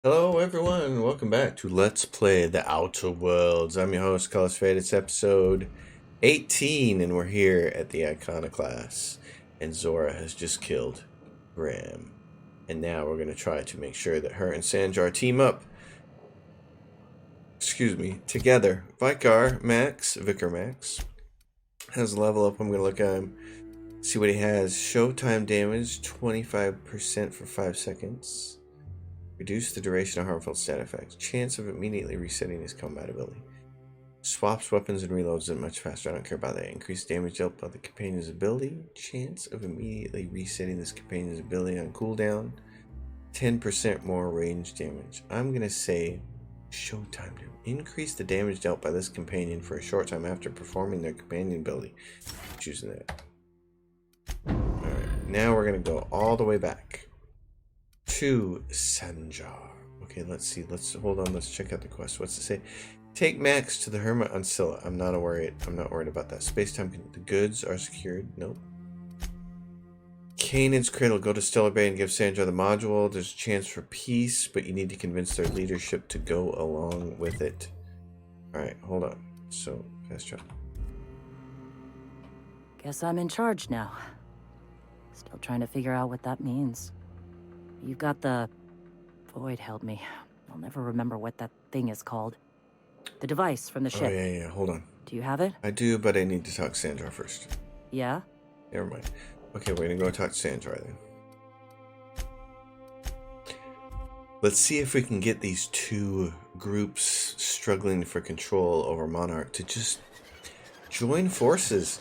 Hello, everyone. Welcome back to Let's Play The Outer Worlds. I'm your host, Carlos Fade. It's episode 18, and we're here at the Iconoclast. And Zora has just killed Graham. And now we're going to try to make sure that her and Sanjar team up. Together. Vicar Max has a level up. I'm going to look at him, see what he has. Showtime damage, 25% for 5 seconds. Reduce the duration of harmful stat effects. Chance of immediately resetting his combat ability. Swaps weapons and reloads it much faster. I don't care about that. Increased damage dealt by the companion's ability. Chance of immediately resetting this companion's ability on cooldown. 10% more range damage. I'm going to say Showtime. Increase the damage dealt by this companion for a short time after performing their companion ability. Choosing that. Alright, now we're going to go all the way back to Sanjar. Okay, let's see. Hold on. Let's check out the quest. What's it say? Take Max to the Hermit on Scylla. I'm not worried about that. Space-time. The goods are secured. Nope. Kanan's Cradle. Go to Stellar Bay and give Sanjar the module. There's a chance for peace, but you need to convince their leadership to go along with it. Alright, hold on. So, fast travel. Guess I'm in charge now. Still trying to figure out what that means. You've got the... Void help me. I'll never remember what that thing is called. The device from the ship. Oh, yeah. Hold on. Do you have it? I do, but I need to talk to Sanjar first. Yeah? Never mind. Okay, we're gonna go talk to Sanjar then. Let's see if we can get these two groups struggling for control over Monarch to just join forces.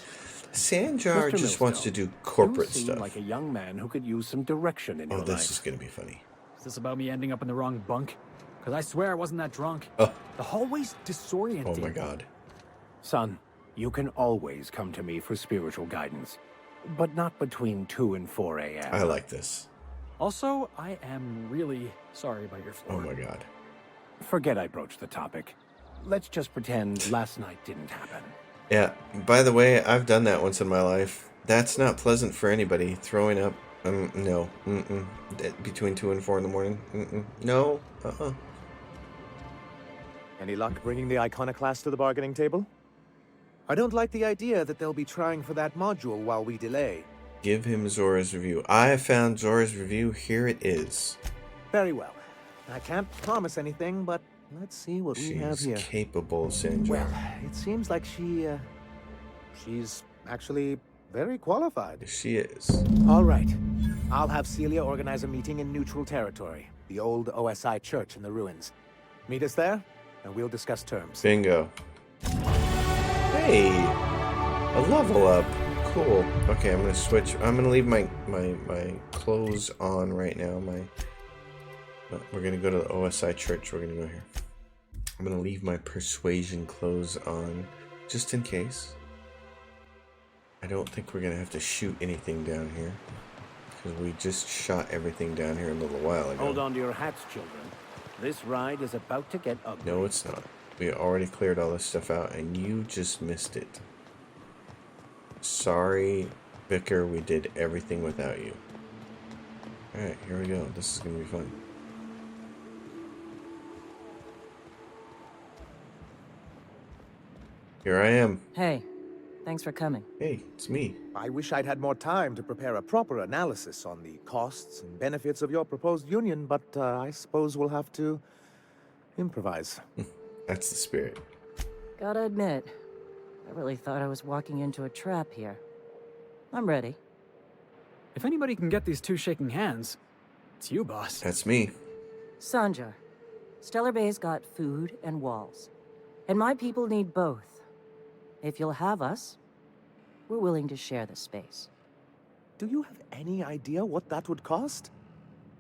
Sanjar just wants to do corporate you seem stuff. like a young man who could use some direction in your life. Oh, this is gonna be funny. Is this about me ending up in the wrong bunk? Because I swear I wasn't that drunk. Oh. The hallway's disorienting. Oh my god. Son, you can always come to me for spiritual guidance, but not between 2 and 4 a.m. I like this. Also, I am really sorry about your floor. Oh my god. Forget I broached the topic. Let's just pretend last night didn't happen. Yeah, by the way, I've done that once in my life. That's not pleasant for anybody. Throwing up. No. Between 2 and 4 in the morning. No. Any luck bringing the Iconoclast to the bargaining table? I don't like the idea that they'll be trying for that module while we delay. Give him Zora's review. I have found Zora's review. Here it is. Very well. I can't promise anything, but let's see what we have She's here. capable, Sanjar. Well, it seems like she's actually very qualified. She is. All right. I'll have Celia organize a meeting in neutral territory, the old OSI church in the ruins. Meet us there, and we'll discuss terms. Bingo. Hey, a level up. Cool. Okay, I'm gonna switch. I'm gonna leave my clothes on right now. We're gonna go to the OSI church. We're gonna go here. I'm gonna leave my persuasion clothes on, just in case. I don't think we're gonna have to shoot anything down here, because we just shot everything down here a little while ago. Hold on to your hats, children. This ride is about to get ugly. No, it's not. We already cleared all this stuff out, and you just missed it. Sorry, Vicar, we did everything without you. Alright, here we go. This is gonna be fun. Here I am. Hey, thanks for coming. Hey, it's me. I wish I'd had more time to prepare a proper analysis on the costs and benefits of your proposed union, but I suppose we'll have to improvise. That's the spirit. Gotta admit, I really thought I was walking into a trap here. I'm ready. If anybody can get these two shaking hands, it's you, boss. That's me. Sanjar, Stellar Bay's got food and walls. And my people need both. If you'll have us, we're willing to share the space. Do you have any idea what that would cost?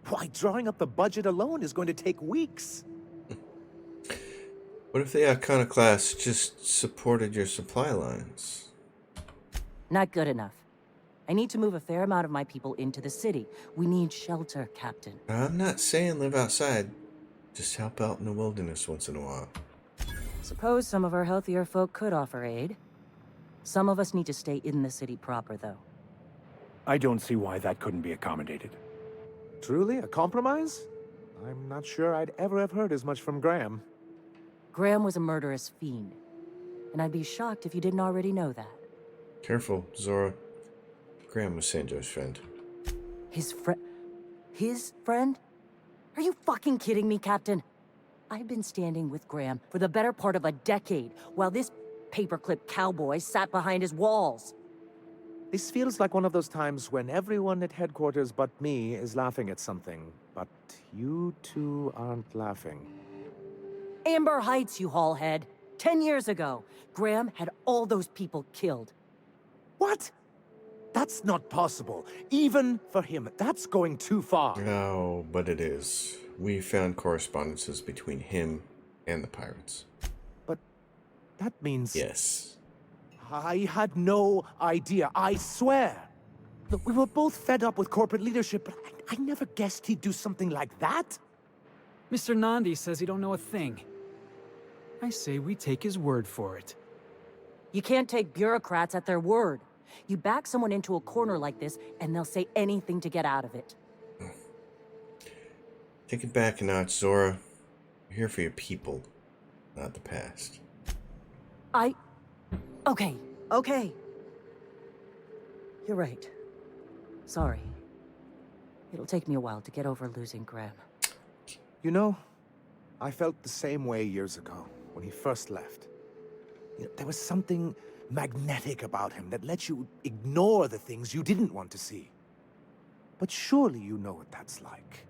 Why, drawing up the budget alone is going to take weeks. What if the Iconoclast just supported your supply lines? Not good enough. I need to move a fair amount of my people into the city. We need shelter, Captain. I'm not saying live outside. Just help out in the wilderness once in a while. Suppose some of our healthier folk could offer aid. Some of us need to stay in the city proper, though. I don't see why that couldn't be accommodated. Truly, a compromise? I'm not sure I'd ever have heard as much from Graham. Graham was a murderous fiend, and I'd be shocked if you didn't already know that. Careful, Zora. Graham was Sanjo's friend. His friend? His friend? Are you fucking kidding me, Captain? I've been standing with Graham for the better part of a decade, while this paperclip cowboy sat behind his walls. This feels like one of those times when everyone at headquarters but me is laughing at something, but you two aren't laughing. Amber Heights, you haulhead. 10 years ago, Graham had all those people killed. What? That's not possible. Even for him, that's going too far. Oh, but it is. We found correspondences between him and the pirates. But that means... Yes. I had no idea, I swear. Look, we were both fed up with corporate leadership, but I never guessed he'd do something like that. Mr. Nandi says he don't know a thing. I say we take his word for it. You can't take bureaucrats at their word. You back someone into a corner like this, and they'll say anything to get out of it. Take it back a notch, Zora. You're here for your people, not the past. Okay. You're right. Sorry. It'll take me a while to get over losing Graham. You know, I felt the same way years ago, when he first left. You know, there was something magnetic about him that let you ignore the things you didn't want to see. But surely you know what that's like.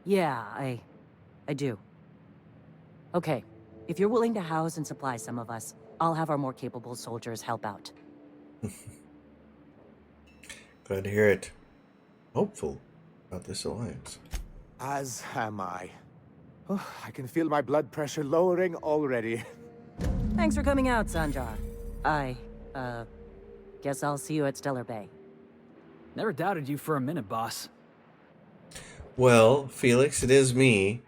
Yeah, I do. Okay, if you're willing to house and supply some of us, I'll have our more capable soldiers help out. Glad to hear it. Hopeful about this alliance. As am I. Oh, I can feel my blood pressure lowering already. Thanks for coming out, Sanjar. Guess I'll see you at Stellar Bay. Never doubted you for a minute, boss. Well, Felix, it is me,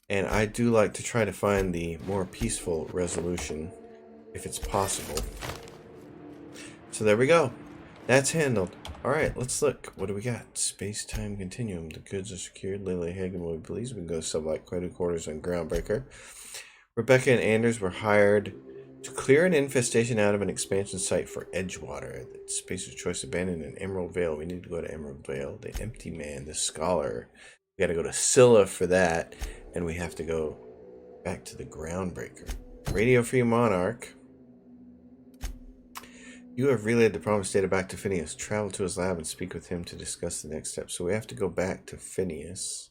and I do like to try to find the more peaceful resolution, if it's possible. So there we go. That's handled. Alright, let's look. What do we got? Space-time continuum. The goods are secured. Lily Hagen will be pleased. We can go to Sublight quarters on Groundbreaker. Rebecca and Anders were hired to clear an infestation out of an expansion site for Edgewater. The Spacer's Choice abandoned in Emerald Vale. We need to go to Emerald Vale. The Empty Man, the Scholar. We gotta go to Scylla for that. And we have to go back to the Groundbreaker. Radio Free Monarch. You have relayed the promised data back to Phineas. Travel to his lab and speak with him to discuss the next step. So we have to go back to Phineas.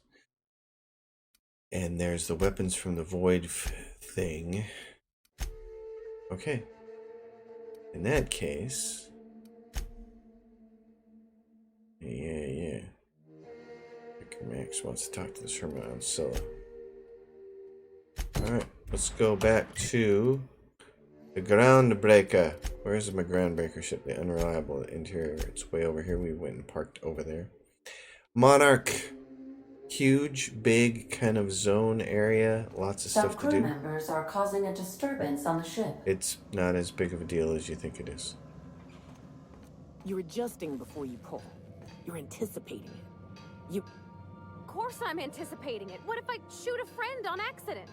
And there's the weapons from the Void thing. Okay. In that case... Yeah. Vicar Max wants to talk to this hermit on Scylla. Alright, let's go back to... the Groundbreaker. Where's my Groundbreaker ship? The Unreliable Interior. It's way over here. We went and parked over there. Monarch. Huge, big kind of zone area. Lots of stuff to do. Some crew members are causing a disturbance on the ship. It's not as big of a deal as you think it is. You're adjusting before you pull. You're anticipating it. Of course I'm anticipating it. What if I shoot a friend on accident?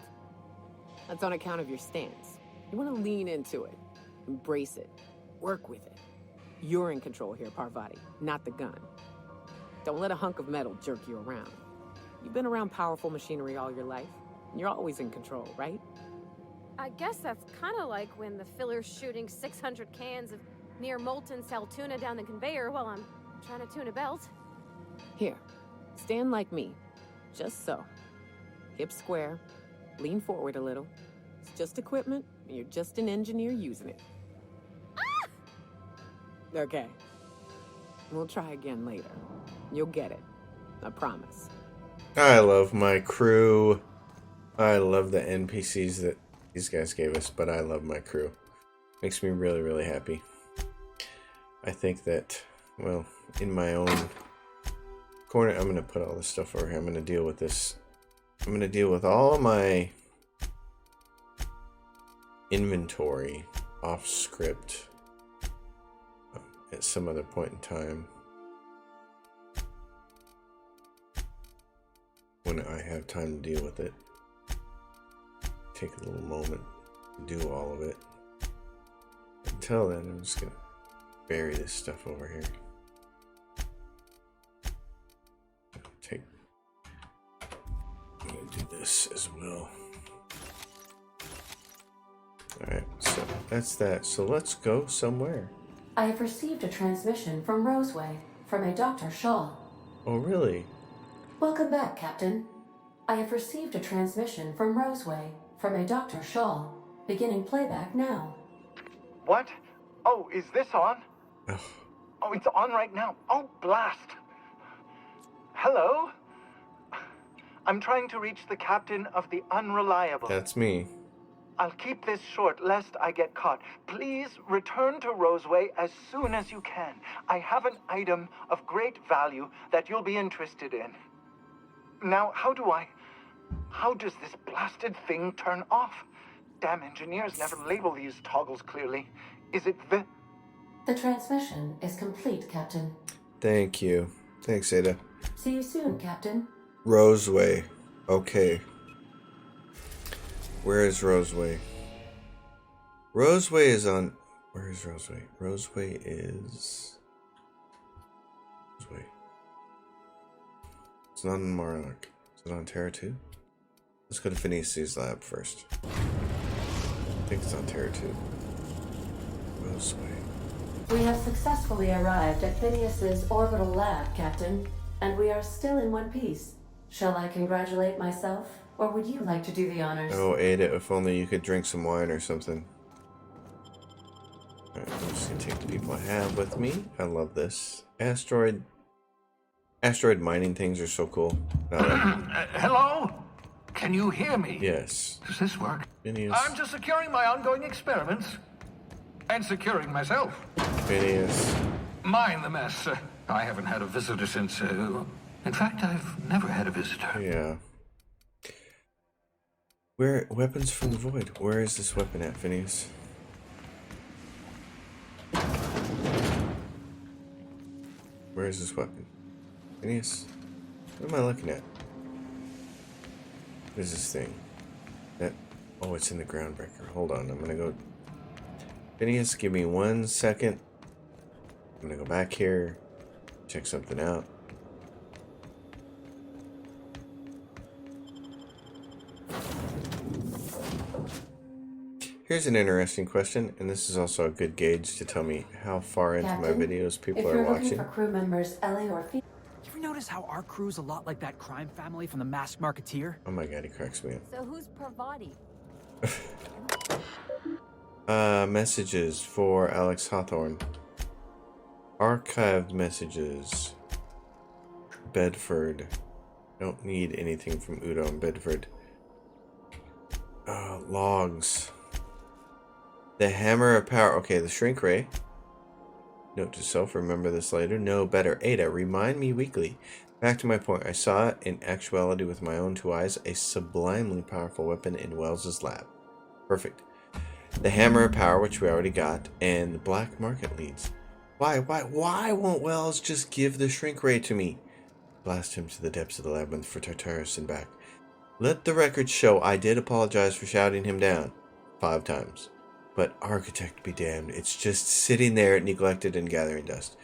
That's on account of your stance. You want to lean into it. Embrace it. Work with it. You're in control here, Parvati, not the gun. Don't let a hunk of metal jerk you around. You've been around powerful machinery all your life. You're always in control, right? I guess that's kind of like when the filler's shooting 600 cans of near molten cell tuna down the conveyor while I'm trying to tune a belt. Here, stand like me. Just so. Hips square. Lean forward a little. It's just equipment. You're just an engineer using it. Ah! Okay. We'll try again later. You'll get it. I promise. I love my crew. I love the NPCs that these guys gave us, but I love my crew. Makes me really, really happy. I think that, well, in my own corner, I'm going to put all this stuff over here. I'm going to deal with this. I'm going to deal with all my inventory off script at some other point in time. when I have time to deal with it. Take a little moment to do all of it. Until then, I'm just gonna bury this stuff over here. I'm gonna do this as well. Alright, so that's that. So let's go somewhere. I have received a transmission from Roseway, from a Dr. Shaw. Oh, really? Welcome back, Captain. I have received a transmission from Roseway, from a Dr. Shaw. Beginning playback now. What? Oh, is this on? Ugh. Oh, it's on right now. Oh, blast. Hello? I'm trying to reach the captain of the Unreliable. That's me. I'll keep this short, lest I get caught. Please return to Roseway as soon as you can. I have an item of great value that you'll be interested in. Now, how does this blasted thing turn off? Damn engineers never label these toggles clearly. Is it the... The transmission is complete, Captain. Thank you. Thanks, Ada. See you soon, Captain. Roseway. Okay. Where is Roseway? Roseway is on... Where is Roseway? Roseway is... Roseway. It's not on Monarch. Is it on Terra 2? Let's go to Phineas's lab first. I think it's on Terra 2. Roseway. We have successfully arrived at Phineas's orbital lab, Captain, and we are still in one piece. Shall I congratulate myself, or would you like to do the honors? Oh, Ada, if only you could drink some wine or something. Alright, I'm just gonna take the people I have with me. I love this. Asteroid mining things are so cool. Hello? Can you hear me? Yes. Does this work? Phineas. I'm just securing my ongoing experiments. And securing myself. Phineas. Mind the mess. I haven't had a visitor since... in fact, I've never had a visitor. Yeah. Where... Weapons from the Void. Where is this weapon at, Phineas? Where is this weapon? Phineas? What am I looking at? What is this thing? That... Oh, it's in the Groundbreaker. Hold on, I'm gonna go... Phineas, give me 1 second. I'm gonna go back here, check something out. Here's an interesting question, and this is also a good gauge to tell me how far into my Captain, videos people if are you're looking watching. for crew members Ellie or Phoenix... You ever notice how our crew's a lot like that crime family from the Masked Marketeer? Oh my god, he cracks me up. So who's Parvati? Messages for Alex Hawthorne. Archived messages. Bedford. Don't need anything from Udo and Bedford. Logs. The Hammer of Power. Okay, the Shrink Ray. Note to self, remember this later. No better. Ada, remind me weekly. Back to my point. I saw it in actuality with my own 2 eyes. A sublimely powerful weapon in Wells's lab. Perfect. The Hammer of Power, which we already got, and the Black Market leads. Why won't Wells just give the Shrink Ray to me? Blast him to the depths of the labyrinth for Tartarus and back. Let the record show I did apologize for shouting him down 5 times. But Architect be damned, it's just sitting there neglected and gathering dust.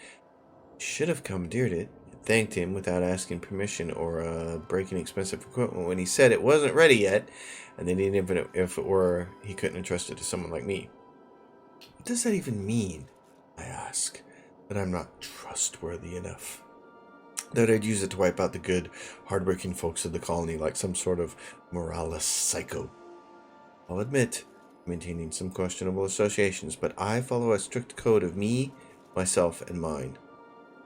Should have commandeered it, thanked him without asking permission or breaking expensive equipment when he said it wasn't ready yet, and then even if it were, he couldn't entrust it to someone like me. What does that even mean? I ask. That I'm not trustworthy enough. That I'd use it to wipe out the good, hardworking folks of the colony like some sort of moralist psycho. I'll admit, maintaining some questionable associations, but I follow a strict code of me, myself, and mine.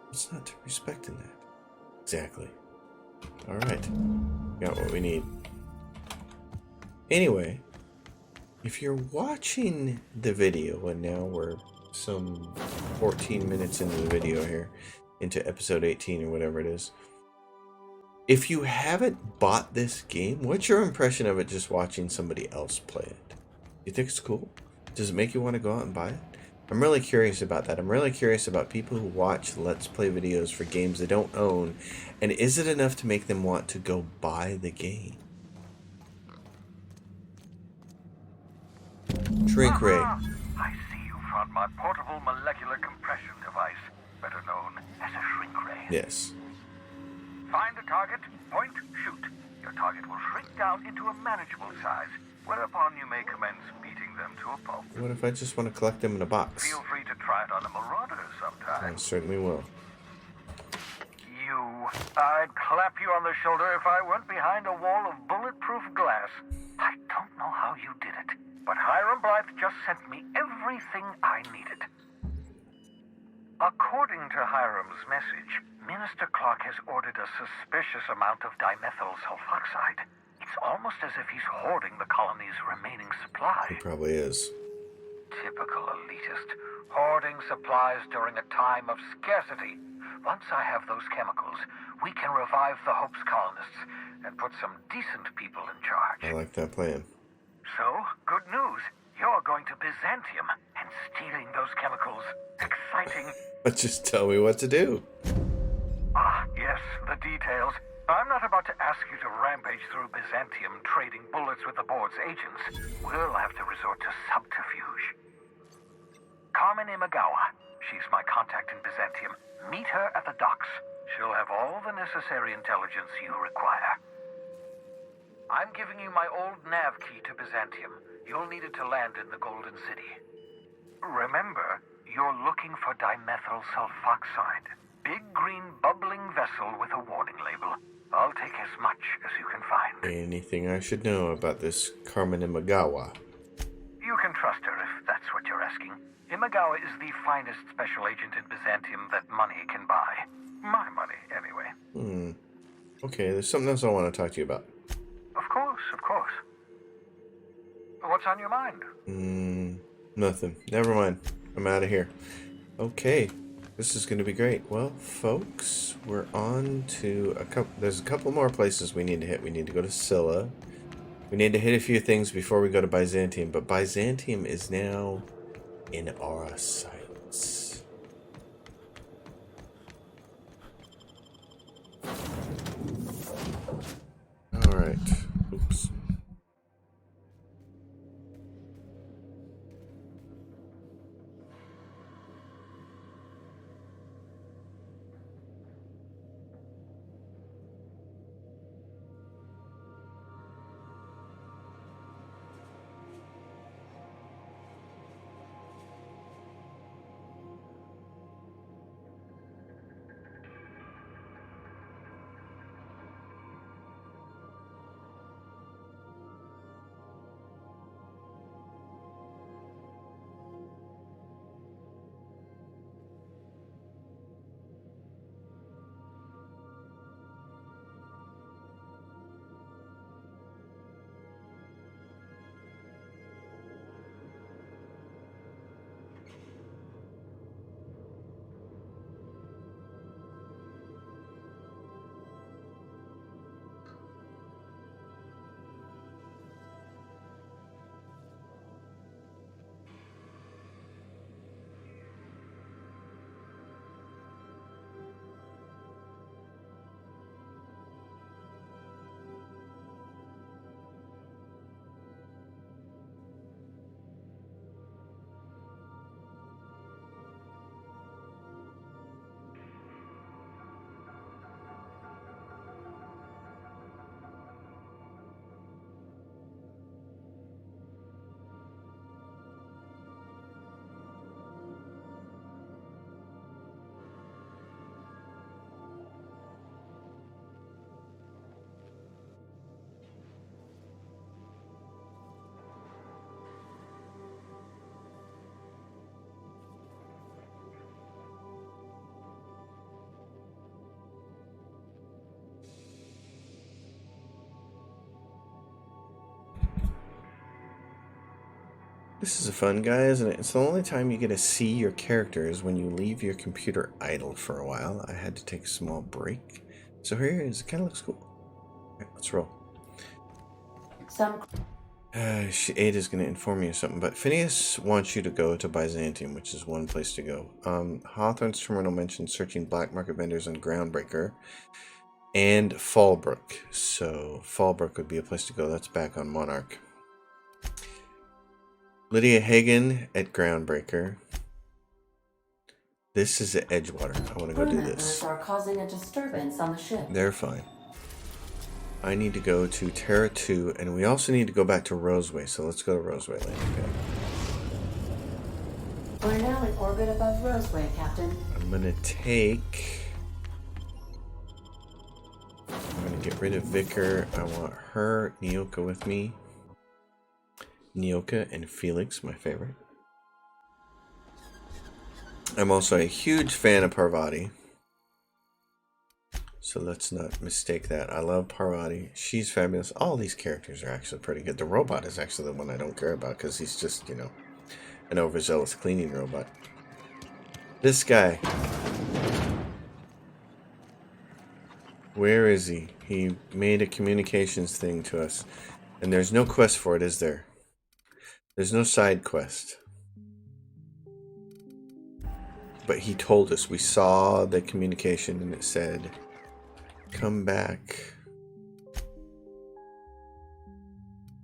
What's not to respect in that? Exactly. Alright. Got what we need. Anyway, if you're watching the video, and now we're some 14 minutes into the video here, into episode 18 or whatever it is. If you haven't bought this game, what's your impression of it just watching somebody else play it? Do you think it's cool? Does it make you want to go out and buy it? I'm really curious about that. I'm really curious about people who watch Let's Play videos for games they don't own, and is it enough to make them want to go buy the game? Shrink Ray. I see you found my portable molecular compression device, better known as a shrink ray. Yes. Find a target, point, shoot. Your target will shrink down into a manageable size, whereupon you may commence beating them to a pulp. What if I just want to collect them in a box? Feel free to try it on a marauder sometime. I certainly will. I'd clap you on the shoulder if I weren't behind a wall of bulletproof glass. I don't know how you did it, but Hiram Blythe just sent me everything I needed. According to Hiram's message, Minister Clark has ordered a suspicious amount of dimethyl sulfoxide. It's almost as if he's hoarding the colony's remaining supply. It probably is. Typical elitist. Hoarding supplies during a time of scarcity. Once I have those chemicals, we can revive the Hope's colonists and put some decent people in charge. I like that plan. So, good news. You're going to Byzantium and stealing those chemicals. Exciting. But just tell me what to do. Ah, yes, the details. I'm not about to ask you to rampage through Byzantium trading bullets with the board's agents. We'll have to resort to subterfuge. Carmen Imagawa. She's my contact in Byzantium. Meet her at the docks. She'll have all the necessary intelligence you require. I'm giving you my old nav key to Byzantium. You'll need it to land in the Golden City. Remember, you're looking for dimethyl sulfoxide. Big green bubbling vessel with a warning label. I'll take as much as you can find. Anything I should know about this Carmen Imagawa? You can trust her if that's what you're asking. Imagawa is the finest special agent in Byzantium that money can buy. My money, anyway. Okay, there's something else I want to talk to you about. Of course, of course. What's on your mind? Nothing. Never mind. I'm out of here. Okay, this is going to be great. Well, folks, we're on to a couple. There's a couple more places we need to hit. We need to go to Scylla. We need to hit a few things before we go to Byzantium. But Byzantium is now in our sights. All right. Oops. This is fun, guys, and it's the only time you get to see your characters when you leave your computer idle for a while. I had to take a small break. So here it is. It kind of looks cool. All right, let's roll. Ada's going to inform you of something, but Phineas wants you to go to Byzantium, which is one place to go. Hawthorne's terminal mentioned searching black market vendors on Groundbreaker and Fallbrook. So Fallbrook would be a place to go. That's back on Monarch. Lydia Hagen at Groundbreaker. This is at Edgewater. I want to go do this. Are causing a disturbance on the ship. They're fine. I need to go to Terra 2, and we also need to go back to Roseway, so let's go to Roseway landing pad. We're now in orbit above Roseway, Captain. I'm gonna get rid of Vicar. I want her, Nyoka with me. Nyoka and Felix, my favorite. I'm also a huge fan of Parvati. So let's not mistake that. I love Parvati. She's fabulous. All these characters are actually pretty good. The robot is actually the one I don't care about because he's just, you know, an overzealous cleaning robot. This guy. Where is he? He made a communications thing to us. And there's no quest for it, is there? There's no side quest. But he told us. We saw the communication and it said, come back.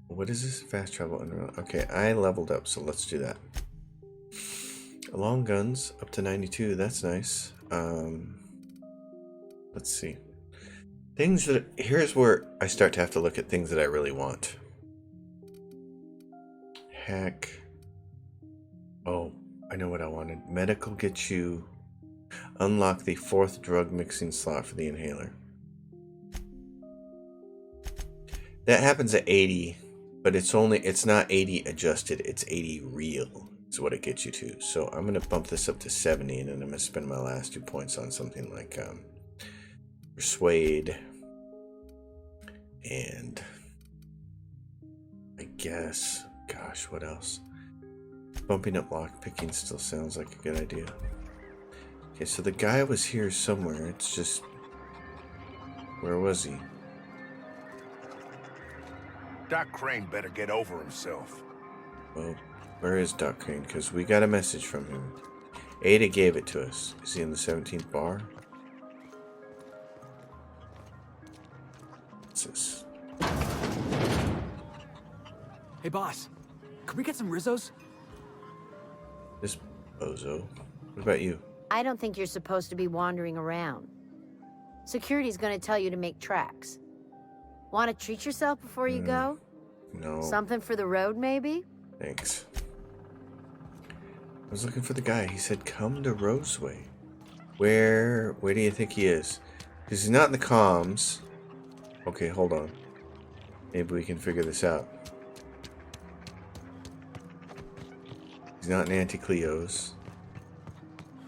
What is this? Fast travel underground. Okay, I leveled up, so let's do that. Long guns up to 92. That's nice. Let's see. Things that... Here's where I start to have to look at things that I really want. Heck. Oh, I know what I wanted. Medical gets you... Unlock the 4th drug mixing slot for the inhaler. That happens at 80, but it's not 80 adjusted, it's 80 real is what it gets you to. So I'm going to bump this up to 70, and then I'm going to spend my last 2 points on something like Persuade. And I guess, gosh, what else? Bumping up lockpicking still sounds like a good idea. Okay, so the guy was here somewhere. It's just... Where was he? Doc Crane better get over himself. Well, where is Doc Crane? Because we got a message from him. Ada gave it to us. Is he in the 17th bar? What's this? Hey, boss. Could we get some Rizzos? This bozo. What about you? I don't think you're supposed to be wandering around. Security's gonna tell you to make tracks. Want to treat yourself before you go? No. Something for the road, maybe? Thanks. I was looking for the guy. He said, come to Roseway. Where do you think he is? Because he's not in the comms. Okay, hold on. Maybe we can figure this out. He's not in Auntie Cleo's.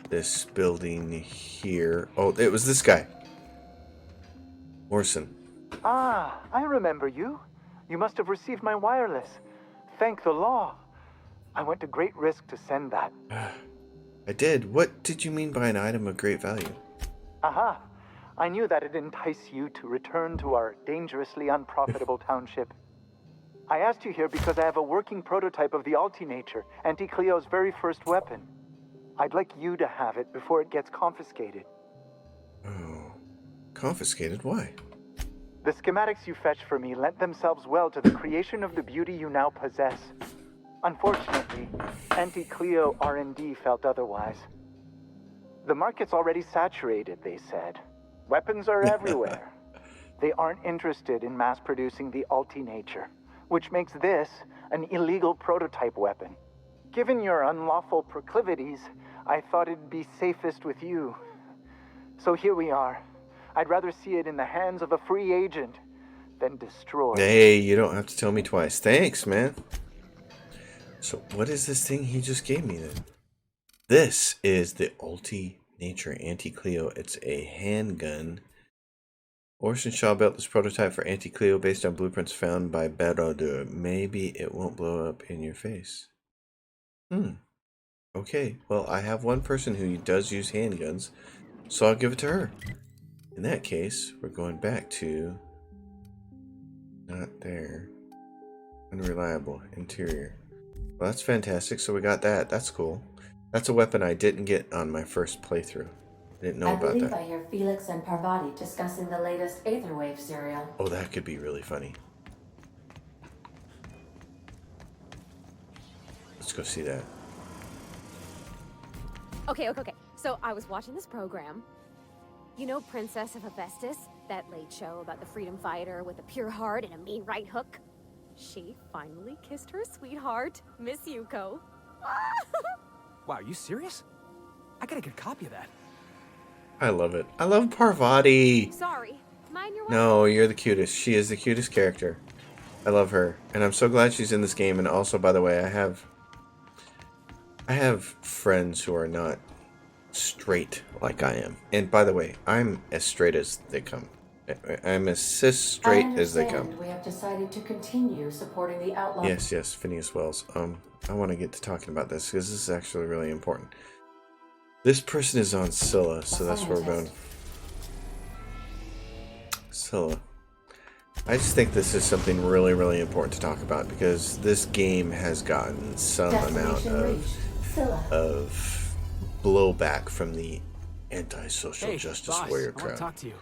This building here. Oh, it was this guy. Orson. Ah, I remember you. You must have received my wireless. Thank the law. I went to great risk to send that. I did. What did you mean by an item of great value? Aha. I knew that it'd entice you to return to our dangerously unprofitable township. I asked you here because I have a working prototype of the Altinature, Auntie Cleo's very first weapon. I'd like you to have it before it gets confiscated. Oh. Confiscated? Why? The schematics you fetched for me lent themselves well to the creation of the beauty you now possess. Unfortunately, Auntie Cleo R&D felt otherwise. The market's already saturated, they said. Weapons are everywhere. They aren't interested in mass-producing the Altinature, which makes this an illegal prototype weapon. Given your unlawful proclivities, I thought it'd be safest with you. So here we are. I'd rather see it in the hands of a free agent than destroyed. Hey, you don't have to tell me twice. Thanks, man. So what is this thing he just gave me then? This is the Altinature Auntie Cleo. It's a handgun. Orson Shaw built this prototype for Auntie Cleo based on blueprints found by Barodur. Maybe it won't blow up in your face. Okay, well, I have one person who does use handguns, so I'll give it to her. In that case, we're going back to... Not there. Unreliable interior. Well, that's fantastic. So we got that. That's cool. That's a weapon I didn't get on my first playthrough. I didn't know I about believe that. I hear Felix and Parvati discussing the latest Aetherwave serial. Oh, that could be really funny. Let's go see that. Okay. So I was watching this program. You know Princess of Hephaestus? That late show about the freedom fighter with a pure heart and a mean right hook? She finally kissed her sweetheart, Miss Yuko. Wow, are you serious? I gotta get a copy of that. I love it. I love Parvati. Sorry. Mind your No, you're the cutest. She is the cutest character. I love her. And I'm so glad she's in this game. And also, by the way, I have friends who are not straight like I am. And by the way, I'm as straight as they come. I'm as cis straight as they come. We have decided to continue supporting the outlaw. Yes, Phineas Wells. I want to get to talking about this because this is actually really important. This person is on Scylla, so that's where we're going. Scylla. I just think this is something really, really important to talk about because this game has gotten some amount of blowback from the anti-social justice boss, warrior I want crowd. to talk to you.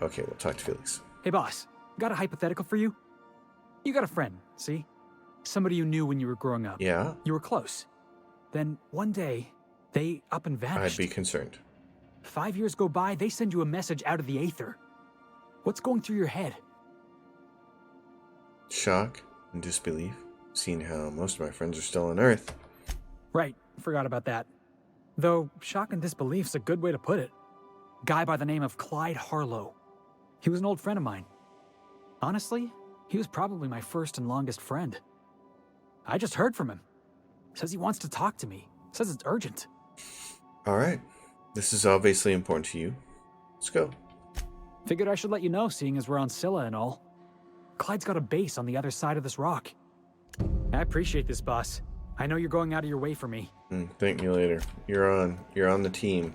Okay, we'll talk to Felix. Hey, boss. Got a hypothetical for you? You got a friend, see? Somebody you knew when you were growing up. Yeah? You were close. Then one day, they up and vanished. I'd be concerned. 5 years go by, they send you a message out of the aether. What's going through your head? Shock and disbelief, seeing how most of my friends are still on Earth. Right, forgot about that. Though, shock and disbelief's a good way to put it. Guy by the name of Clyde Harlow. He was an old friend of mine. Honestly, he was probably my first and longest friend. I just heard from him. Says he wants to talk to me. Says it's urgent. Alright. This is obviously important to you. Let's go. Figured I should let you know, seeing as we're on Scylla and all. Clyde's got a base on the other side of this rock. I appreciate this, boss. I know you're going out of your way for me. Thank me later. You're on the team.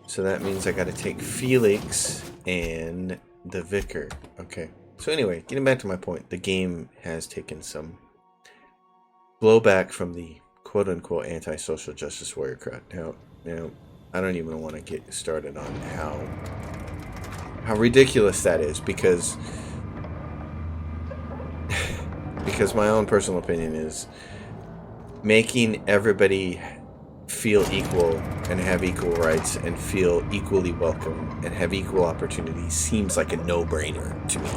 So that means I gotta take Felix and the Vicar. Okay. So anyway, getting back to my point, the game has taken some blowback from the quote-unquote anti-social justice warrior crowd. Now, I don't even want to get started on how ridiculous that is because my own personal opinion is making everybody feel equal and have equal rights and feel equally welcome and have equal opportunities seems like a no-brainer to me.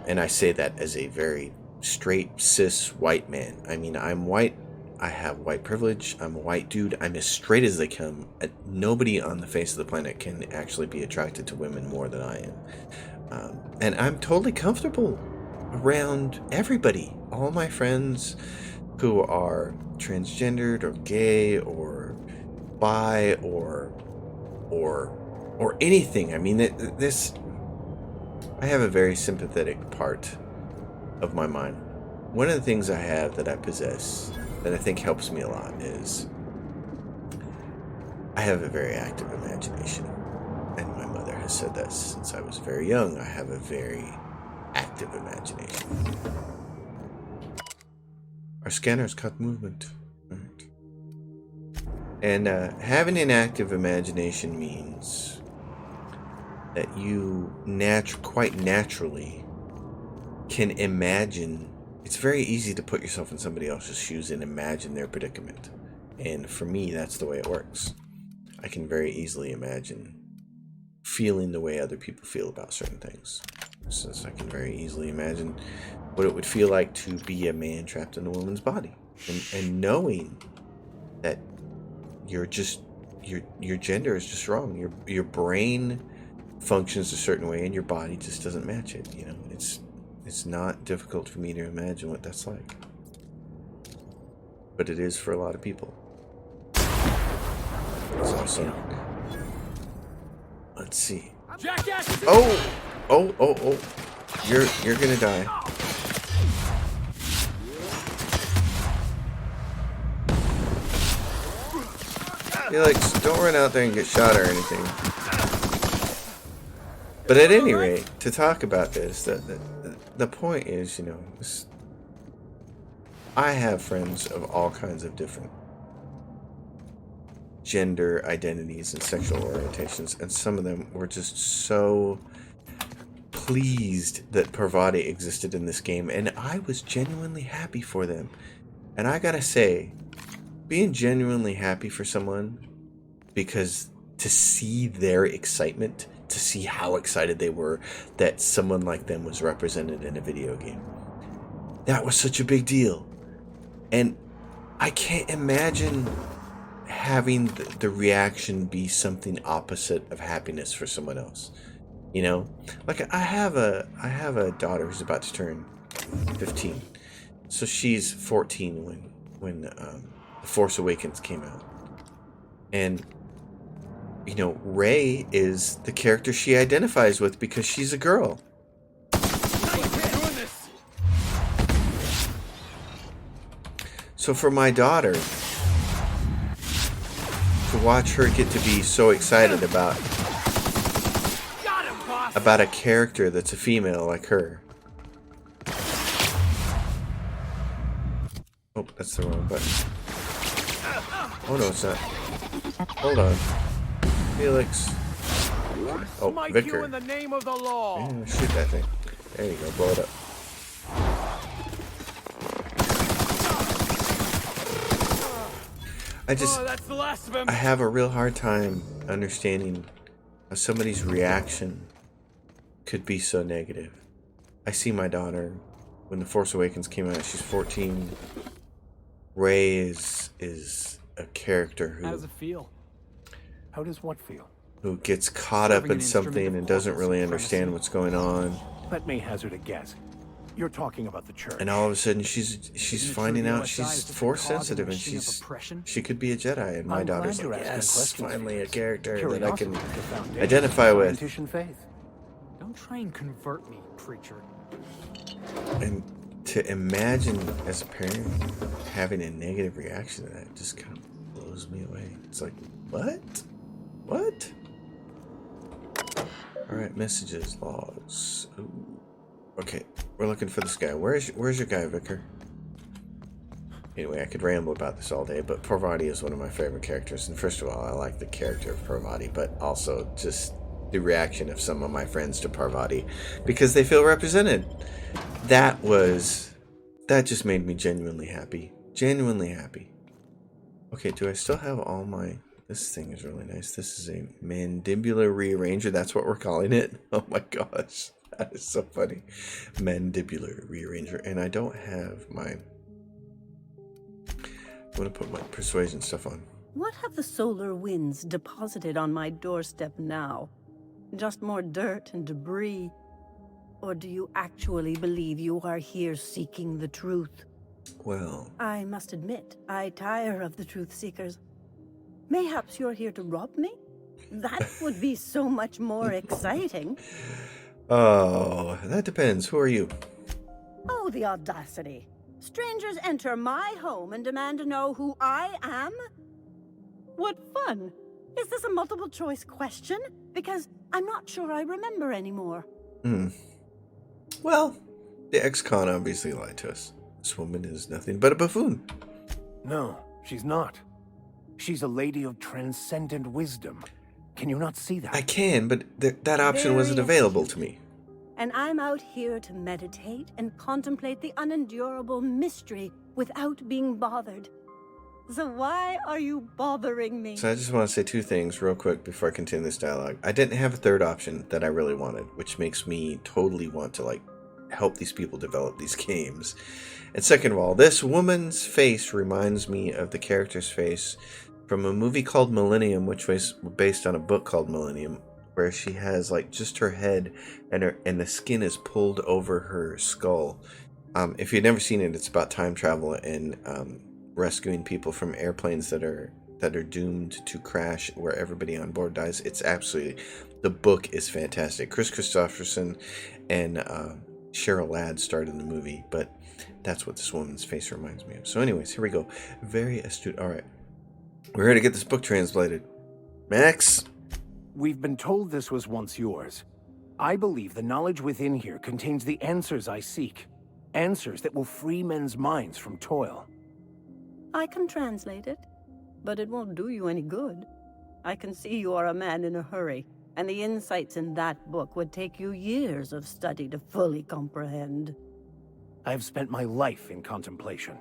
And I say that as a very straight, cis, white man. I mean, I'm white. I have white privilege. I'm a white dude. I'm as straight as they come. Nobody on the face of the planet can actually be attracted to women more than I am. And I'm totally comfortable around everybody. All my friends who are transgendered or gay or bi or anything. I mean, I have a very sympathetic part of my mind. One of the things I have that I possess that I think helps me a lot is I have a very active imagination. And my mother has said that since I was very young. I have a very active imagination. Our scanners caught movement. Right. And having an active imagination means that you quite naturally can imagine. It's very easy to put yourself in somebody else's shoes and imagine their predicament. And for me, that's the way it works. I can very easily imagine feeling the way other people feel about certain things. Since I can very easily imagine what it would feel like to be a man trapped in a woman's body. And knowing that your gender is just wrong. Your brain functions a certain way and your body just doesn't match it. It's not difficult for me to imagine what that's like. But it is for a lot of people. It's awesome. Let's see. Oh! You're gonna die. Felix, don't run out there and get shot or anything. But at any rate, to talk about this, the point is, I have friends of all kinds of different gender identities and sexual orientations, and some of them were just so pleased that Parvati existed in this game, and I was genuinely happy for them. And I gotta say, being genuinely happy for someone, because to see their excitement, to see how excited they were that someone like them was represented in a video game, that was such a big deal. And I can't imagine having the reaction be something opposite of happiness for someone else. You know, like I have a daughter who's about to turn 15, so she's 14 when The Force Awakens came out, and you know, Rey is the character she identifies with because she's a girl. So for my daughter to watch her get to be so excited about a character that's a female like her. Oh, that's the wrong button. Oh no, it's not. Hold on. Felix. Oh, Vicar. In the name of the law. Yeah, shoot that thing. There you go, blow it up. That's the last of him. I have a real hard time understanding how somebody's reaction could be so negative. I see my daughter, when The Force Awakens came out, she's 14. Rey is a character who... How does it feel? How does what feel? Who gets caught up in something and doesn't really understand what's going on. Let me hazard a guess. You're talking about the church. And all of a sudden she's finding out she's Force sensitive and she could be a Jedi, and my daughter's like, yes, finally a character that I can identify with. Don't try and convert me, preacher. And to imagine as a parent having a negative reaction to that just kind of blows me away. It's like, what? What? Alright, messages, logs. Ooh. Okay, we're looking for this guy. Where's your guy, Vicar? Anyway, I could ramble about this all day, but Parvati is one of my favorite characters. And first of all, I like the character of Parvati, but also just the reaction of some of my friends to Parvati because they feel represented. That just made me genuinely happy. Genuinely happy. Okay, do I still have all my... This thing is really nice. This is a mandibular rearranger. That's what we're calling it. Oh my gosh. That is so funny. Mandibular rearranger. And I don't have my... I'm going to put my persuasion stuff on. What have the solar winds deposited on my doorstep now? Just more dirt and debris? Or do you actually believe you are here seeking the truth? Well... I must admit, I tire of the truth seekers. Mayhaps you're here to rob me? That would be so much more exciting. Oh, that depends. Who are you? Oh, the audacity. Strangers enter my home and demand to know who I am? What fun. Is this a multiple choice question? Because I'm not sure I remember anymore. Well, the ex-con obviously lied to us. This woman is nothing but a buffoon. No, she's not. She's a lady of transcendent wisdom. Can you not see that? I can, but that option wasn't available to me. And I'm out here to meditate and contemplate the unendurable mystery without being bothered. So why are you bothering me? So I just want to say two things real quick before I continue this dialogue. I didn't have a third option that I really wanted, which makes me totally want to help these people develop these games. And second of all, this woman's face reminds me of the character's face from a movie called Millennium, which was based on a book called Millennium, where she has just her head and the skin is pulled over her skull. If you've never seen it, it's about time travel and rescuing people from airplanes that are doomed to crash where everybody on board dies. It's absolutely, the book is fantastic. Chris Christopherson and Cheryl Ladd starred in the movie, but that's what this woman's face reminds me of. So anyways, here we go. Very astute. All right. We're here to get this book translated. Max? We've been told this was once yours. I believe the knowledge within here contains the answers I seek. Answers that will free men's minds from toil. I can translate it, but it won't do you any good. I can see you are a man in a hurry, and the insights in that book would take you years of study to fully comprehend. I have spent my life in contemplation.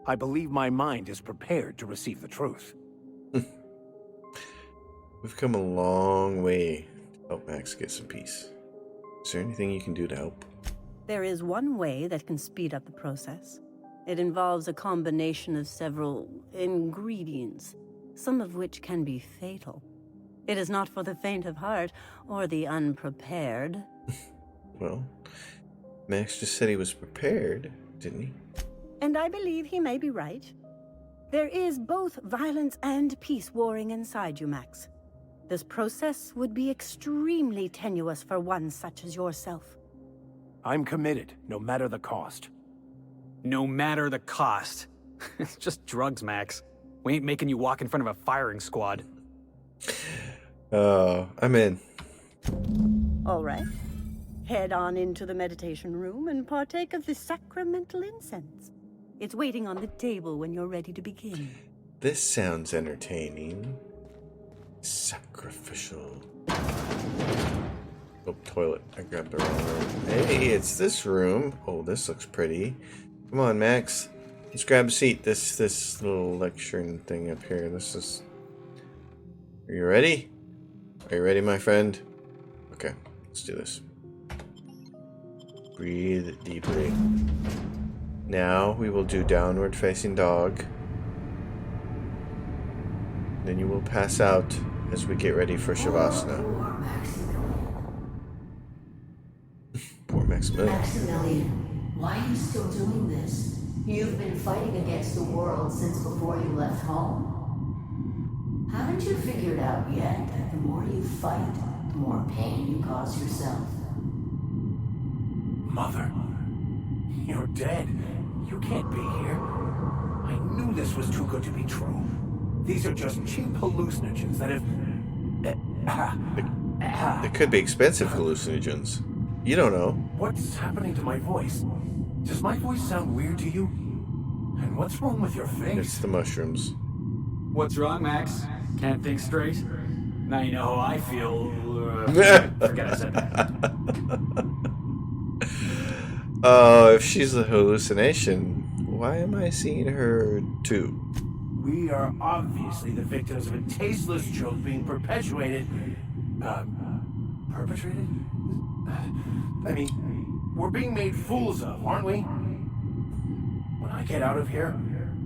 I believe my mind is prepared to receive the truth. We've come a long way to help Max get some peace. Is there anything you can do to help? There is one way that can speed up the process. It involves a combination of several ingredients, some of which can be fatal. It is not for the faint of heart or the unprepared. Well, Max just said he was prepared, didn't he? And I believe he may be right. There is both violence and peace warring inside you, Max. This process would be extremely tenuous for one such as yourself. I'm committed, no matter the cost. No matter the cost. It's just drugs, Max. We ain't making you walk in front of a firing squad. I'm in. All right. Head on into the meditation room and partake of the sacramental incense. It's waiting on the table when you're ready to begin. This sounds entertaining. Sacrificial. Oh, toilet. I grabbed the wrong room. Hey, it's this room. Oh, this looks pretty. Come on, Max. Let's grab a seat. This little lecturing thing up here. This is... Are you ready? Are you ready, my friend? Okay, let's do this. Breathe deeply. Now we will do downward facing dog. Then you will pass out as we get ready for Shavasana. Poor Maximilian. Maximilian, why are you still doing this? You've been fighting against the world since before you left home. Haven't you figured out yet that the more you fight, the more pain you cause yourself? Mother, you're dead. You can't be here. I knew this was too good to be true. These are just cheap hallucinogens that have... They could be expensive hallucinogens. You don't know. What's happening to my voice? Does my voice sound weird to you? And what's wrong with your face? It's the mushrooms. What's wrong, Max? Can't think straight? Now you know how I feel. Forget I said that. Oh, if she's a hallucination, why am I seeing her too? We are obviously the victims of a tasteless joke being perpetuated. Perpetrated? I mean, we're being made fools of, aren't we? When I get out of here,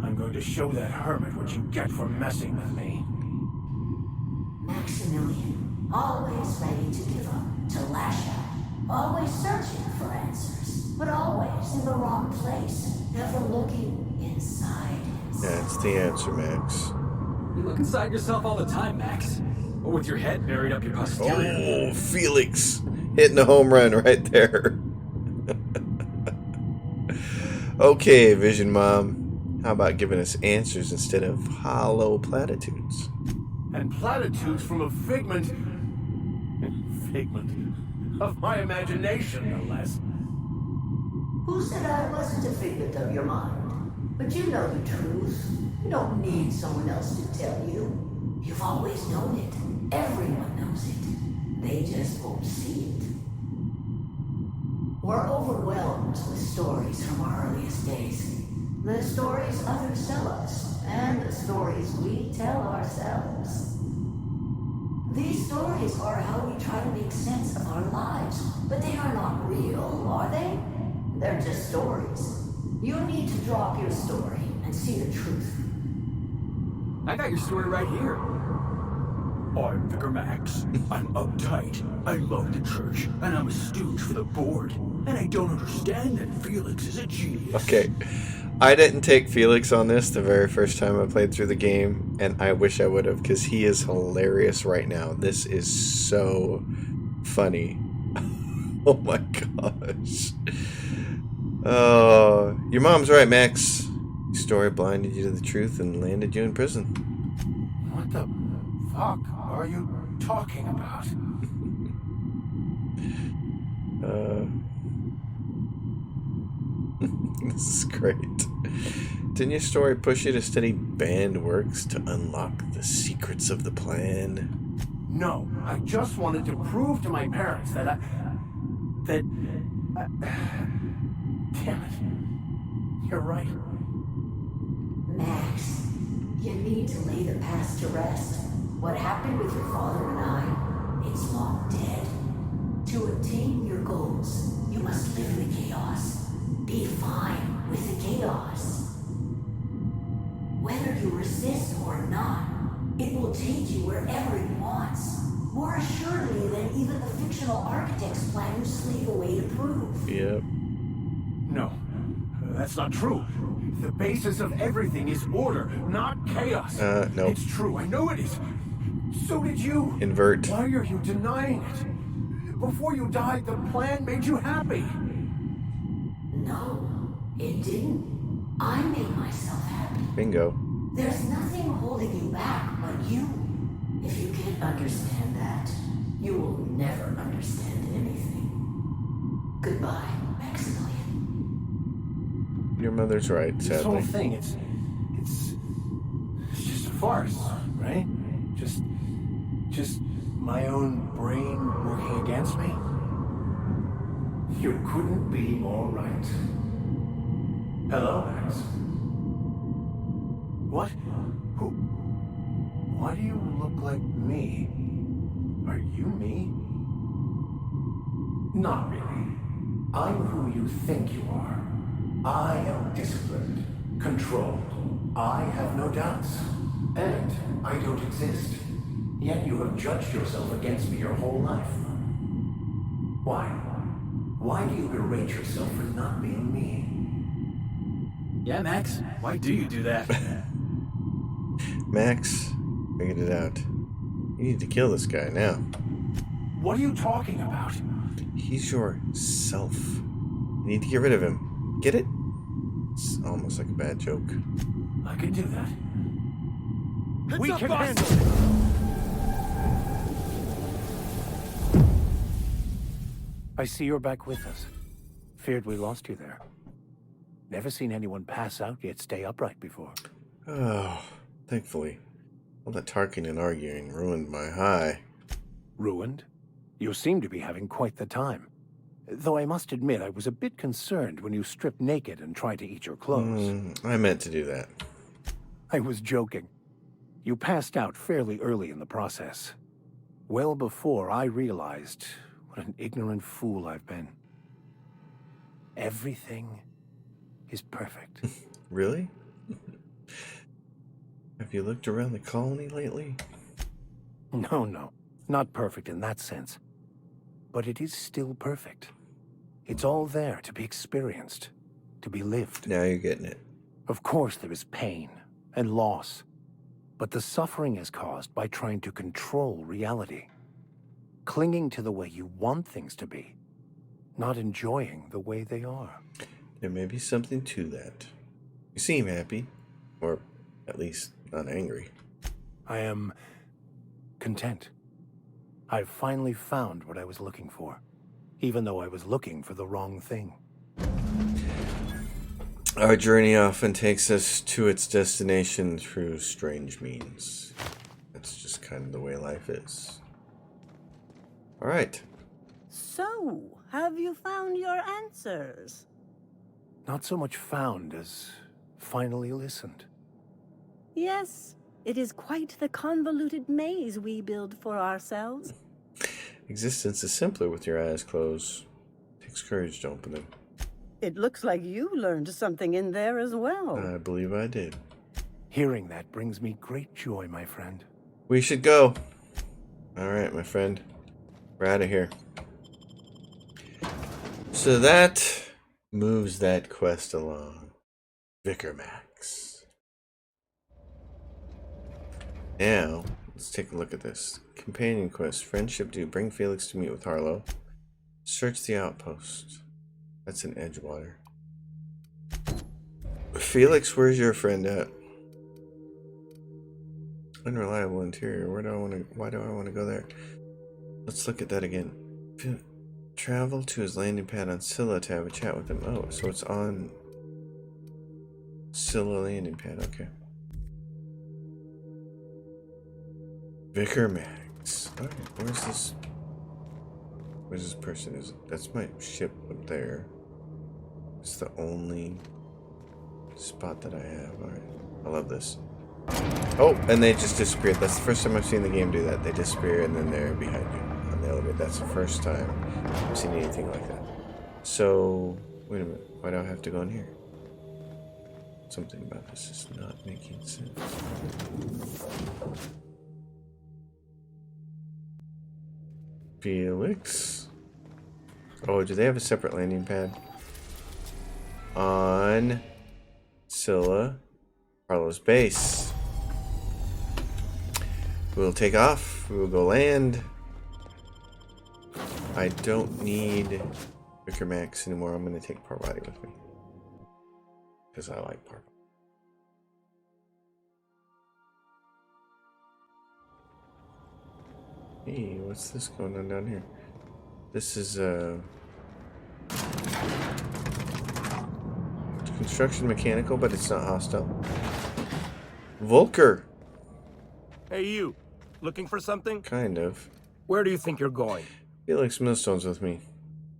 I'm going to show that hermit what you get for messing with me. Maximilian, always ready to give up, to lash out, always searching for answers, but always in the wrong place, never looking inside. That's the answer, Max. You look inside yourself all the time, Max. Or with your head buried up your posterior. Oh, Felix hitting a home run right there. Okay, Vision Mom. How about giving us answers instead of hollow platitudes? And platitudes from a figment of my imagination, no less. Who said I wasn't a figment of your mind? But you know the truth. You don't need someone else to tell you. You've always known it. Everyone knows it. They just won't see it. We're overwhelmed with stories from our earliest days. The stories others tell us, and the stories we tell ourselves. These stories are how we try to make sense of our lives, but they are not real, are they? They're just stories. You need to drop your story and see the truth. I got your story right here. I'm Vicar Max. I'm uptight. I love the church, and I'm a stooge for the board. And I don't understand that Felix is a genius. Okay, I didn't take Felix on this the very first time I played through the game, and I wish I would have, because he is hilarious right now. This is so funny. Oh my gosh. Oh, your mom's right, Max. Your story blinded you to the truth and landed you in prison. What the fuck are you talking about? This is great. Didn't your story push you to study band works to unlock the secrets of the plan? No, I just wanted to prove to my parents that damn it. You're right. Max, you need to lay the past to rest. What happened with your father and I, it's long dead. To attain your goals, you must live in the chaos. Be fine with the chaos. Whether you resist or not, it will take you wherever it wants. More assuredly than even the fictional architect's plan you slave away to prove. Yep. No, that's not true. The basis of everything is order, not chaos. No. It's true, I know it is. So did you. Invert. Why are you denying it? Before you died, the plan made you happy. No, it didn't. I made myself happy. Bingo. There's nothing holding you back but you. If you can't understand that, you will never understand anything. Goodbye, Maximilian. Your mother's right, This whole sadly. thing, it's just a farce, right? Just my own brain working against me? You couldn't be more right. Hello, Max. What? Who? Why do you look like me? Are you me? Not really. I'm who you think you are. I am disciplined, controlled. I have no doubts. And I don't exist. Yet you have judged yourself against me your whole life. Why? Why do you berate yourself for not being me? Yeah, Max. Why do you do that? Max, figured it out. You need to kill this guy now. What are you talking about? He's your self. You need to get rid of him. Get it? It's almost like a bad joke. I can do that. We can handle it. I see you're back with us. Feared we lost you there. Never seen anyone pass out yet stay upright before. Oh, thankfully. All that talking and arguing ruined my high. Ruined? You seem to be having quite the time. Though I must admit I was a bit concerned when you stripped naked and tried to eat your clothes. I meant to do that. I was joking. You passed out fairly early in the process. Well before I realized what an ignorant fool I've been. Everything is perfect. Really? Have you looked around the colony lately? No. Not perfect in that sense. But it is still perfect. It's all there to be experienced, to be lived. Now you're getting it. Of course there is pain and loss. But the suffering is caused by trying to control reality. Clinging to the way you want things to be. Not enjoying the way they are. There may be something to that. You seem happy. Or at least not angry. I am content. I've finally found what I was looking for, even though I was looking for the wrong thing. Our journey often takes us to its destination through strange means. That's just kind of the way life is. All right. So, have you found your answers? Not so much found as finally listened. Yes, it is quite the convoluted maze we build for ourselves. Existence is simpler with your eyes closed. Takes courage to open them. It looks like you learned something in there as well. I believe I did. Hearing that brings me great joy, my friend. We should go. All right, my friend. We're out of here. So that moves that quest along. Vicar Max. Now, let's take a look at this. Companion quest. Friendship due. Bring Felix to meet with Harlow. Search the outpost. That's in Edgewater. Felix, where's your friend at? Unreliable interior. Why do I want to go there? Let's look at that again. Travel to his landing pad on Scylla to have a chat with him. Oh, so it's on Scylla landing pad. Okay. Vicar Max. Alright, where's this person? That's my ship up there. It's the only spot that I have. Alright. I love this. Oh, and they just disappeared. That's the first time I've seen the game do that. They disappear and then they're behind you on the elevator. That's the first time I've seen anything like that. So, wait a minute. Why do I have to go in here? Something about this is not making sense. Felix. Oh, do they have a separate landing pad? On Scylla, Harlow's base. We'll take off. We will go land. I don't need Vicar Max anymore. I'm going to take Parvati with me. Because I like Parvati. Hey, what's this going on down here? This is construction mechanical, but it's not hostile. Volker. Hey, you. Looking for something? Kind of. Where do you think you're going? Felix Millstone's with me.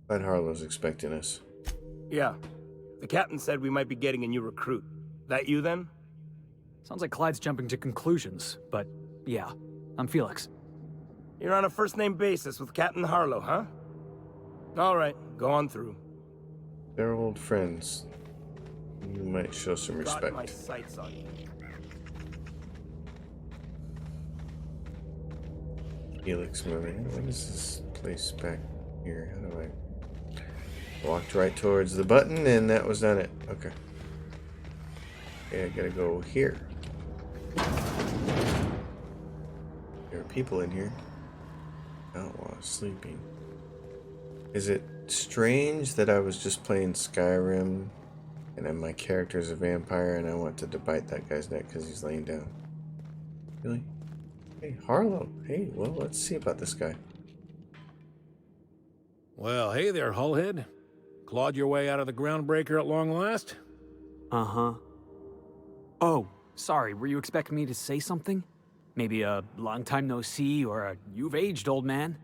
Clyde Harlow's expecting us. Yeah. The captain said we might be getting a new recruit. That you, then? Sounds like Clyde's jumping to conclusions, but yeah, I'm Felix. You're on a first-name basis with Captain Harlow, huh? All right, go on through. They're old friends. You might show some respect. Got my sights on you. Felix moving. What is this place back here? How do I... Walked right towards the button, and that was not it. Okay. Okay, I gotta go here. There are people in here. Outlaw sleeping. Is it strange that I was just playing Skyrim and then my character's a vampire and I wanted to bite that guy's neck because he's laying down? Really? Hey, Harlow. Hey, well, let's see about this guy. Well, hey there, Hullhead. Clawed your way out of the Groundbreaker at long last? Uh-huh. Oh, sorry, were you expecting me to say something? Maybe a long time no see or a you've aged, old man?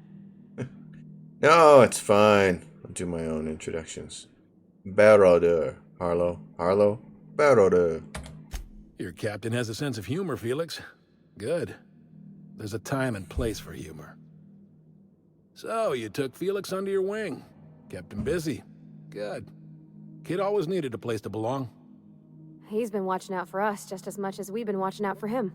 No, it's fine. I'll do my own introductions. Barodur, Harlow. Harlow, Barodur. Your captain has a sense of humor, Felix. Good. There's a time and place for humor. So, you took Felix under your wing. Kept him busy. Good. Kid always needed a place to belong. He's been watching out for us just as much as we've been watching out for him.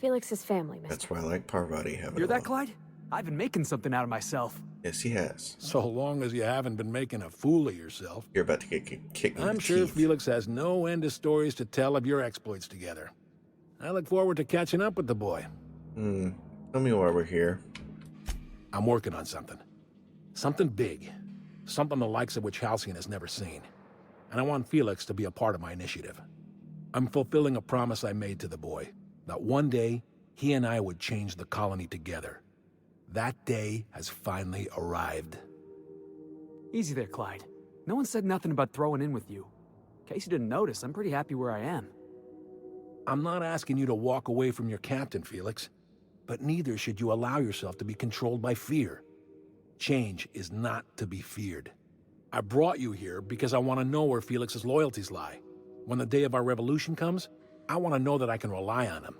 Felix's family, mister. That's why I like Parvati having You're that, Clyde? I've been making something out of myself. Yes, he has. So long as you haven't been making a fool of yourself. You're about to get kicked in the I'm sure teeth. Felix has no end of stories to tell of your exploits together. I look forward to catching up with the boy. Tell me why we're here. I'm working on something. Something big. Something the likes of which Halcyon has never seen. And I want Felix to be a part of my initiative. I'm fulfilling a promise I made to the boy, that one day, he and I would change the colony together. That day has finally arrived. Easy there, Clyde. No one said nothing about throwing in with you. In case you didn't notice, I'm pretty happy where I am. I'm not asking you to walk away from your captain, Felix. But neither should you allow yourself to be controlled by fear. Change is not to be feared. I brought you here because I want to know where Felix's loyalties lie. When the day of our revolution comes, I want to know that I can rely on him.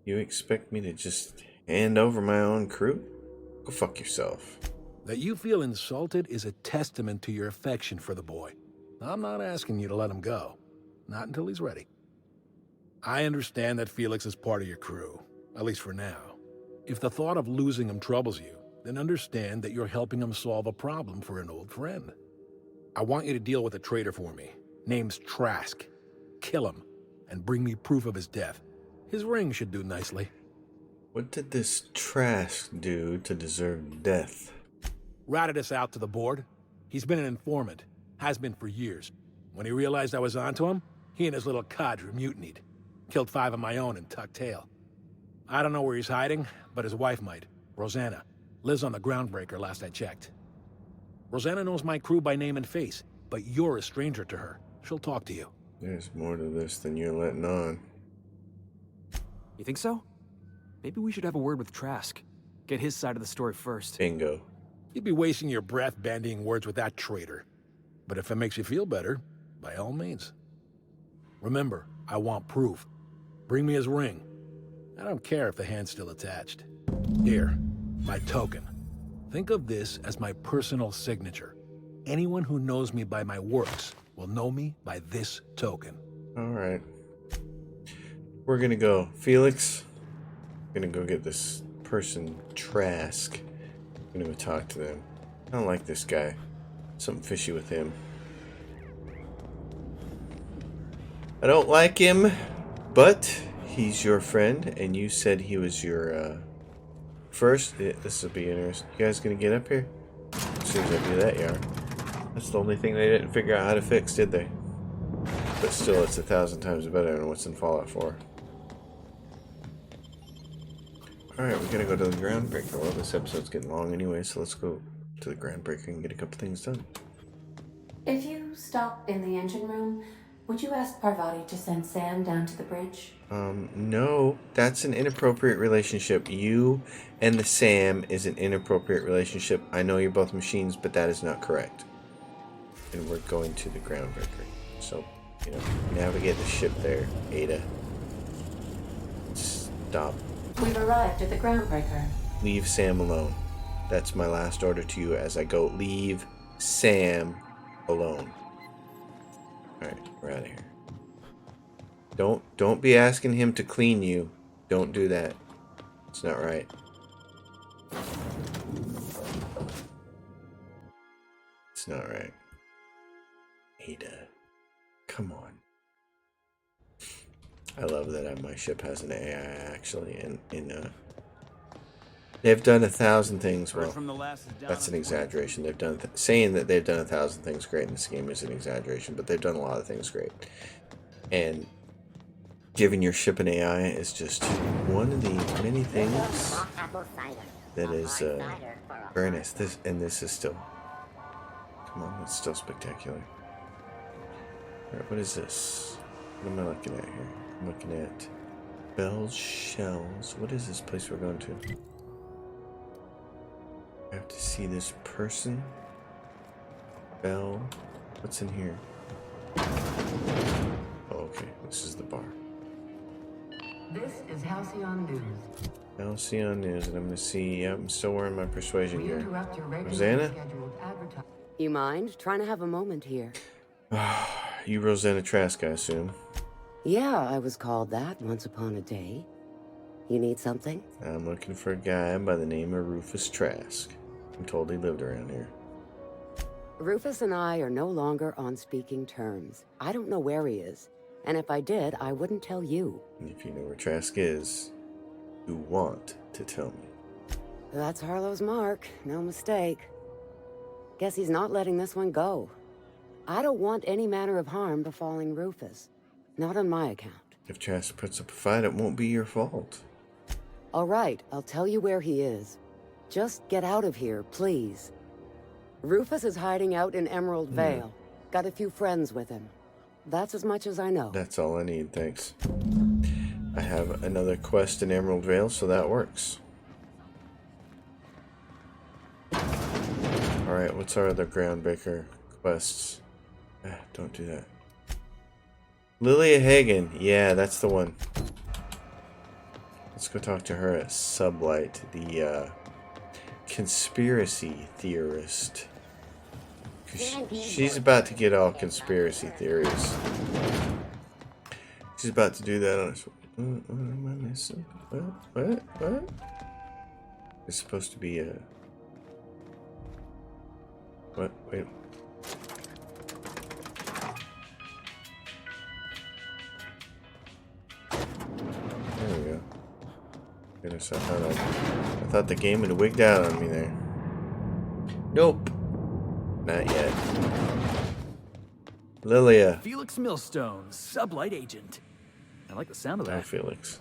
You expect me to just hand over my own crew? Go fuck yourself. That you feel insulted is a testament to your affection for the boy. I'm not asking you to let him go. Not until he's ready. I understand that Felix is part of your crew, at least for now. If the thought of losing him troubles you, then understand that you're helping him solve a problem for an old friend. I want you to deal with a traitor for me. Name's Trask. Kill him, and bring me proof of his death. His ring should do nicely. What did this Trask do to deserve death? Ratted us out to the board. He's been an informant. Has been for years. When he realized I was onto him, he and his little cadre mutinied. Killed 5 of my own and tucked tail. I don't know where he's hiding, but his wife might. Rosanna. Lives on the Groundbreaker, last I checked. Rosanna knows my crew by name and face, but you're a stranger to her. She'll talk to you. There's more to this than you're letting on. You think so? Maybe we should have a word with Trask. Get his side of the story first. Bingo. You'd be wasting your breath bandying words with that traitor. But if it makes you feel better, by all means. Remember, I want proof. Bring me his ring. I don't care if the hand's still attached. Here, my token. Think of this as my personal signature. Anyone who knows me by my works will know me by this token. Alright. We're gonna go. Felix, we're gonna go get this person, Trask. I'm gonna go talk to them. I don't like this guy. Something fishy with him. I don't like him, but he's your friend, and you said he was your, first. Yeah, this will be interesting. You guys gonna get up here? As soon as I do that, you are. That's the only thing they didn't figure out how to fix, did they? But still, it's 1,000 times better than what's in Fallout 4. Alright, we gotta go to the Groundbreaker. Well, this episode's getting long anyway, so let's go to the Groundbreaker and get a couple things done. If you stop in the engine room, would you ask Parvati to send Sam down to the bridge? No, that's an inappropriate relationship. You and the Sam is an inappropriate relationship. I know you're both machines, but that is not correct. And we're going to the Groundbreaker. So, you know, navigate the ship there, Ada. Stop. We've arrived at the Groundbreaker. Leave Sam alone. That's my last order to you as I go. Leave Sam alone. Alright, we're out of here. Don't be asking him to clean you. Don't do that. It's not right. It's not right. Ada. Come on. I love that my ship has an AI actually they've done 1,000 things. Well, that's an exaggeration. They've done saying that they've done 1,000 things great in this game is an exaggeration, but they've done a lot of things great. And giving your ship an AI is just one of the many things that is very nice. This is still, come on, it's still spectacular. All right, what is this? What am I looking at here? I'm looking at Bell's Shells. What is this place we're going to? I have to see this person. Bell. What's in here? Oh, okay. This is the bar. This is Halcyon News. Halcyon News, and I'm going to see. Yeah, I'm still wearing my persuasion gear. Rosanna? You mind trying to have a moment here? You Rosanna Trask, I assume. Yeah, I was called that once upon a day. You need something? I'm looking for a guy by the name of Rufus Trask. I'm told he lived around here. Rufus and I are no longer on speaking terms. I don't know where he is. And if I did, I wouldn't tell you. And if you know where Trask is, you want to tell me. That's Harlow's mark. No mistake. Guess he's not letting this one go. I don't want any manner of harm befalling Rufus. Not on my account. If Trask puts up a fight, it won't be your fault. All right, I'll tell you where he is. Just get out of here, please. Rufus is hiding out in Emerald Vale. Got a few friends with him. That's as much as I know. That's all I need, thanks. I have another quest in Emerald Vale, so that works. Alright, what's our other Groundbreaker quests? Don't do that. Lilia Hagen. Yeah, that's the one. Let's go talk to her at Sublight, the conspiracy theorist. She's about to get all conspiracy theories. She's about to do that on us. What am I missing? What? It's supposed to be a... What? Wait. There we go. Goodness, I thought the game had wigged out on me there. Nope. Not yet. Lilia. Felix Millstone, Sublight Agent. I like the sound of that. Hi, Felix.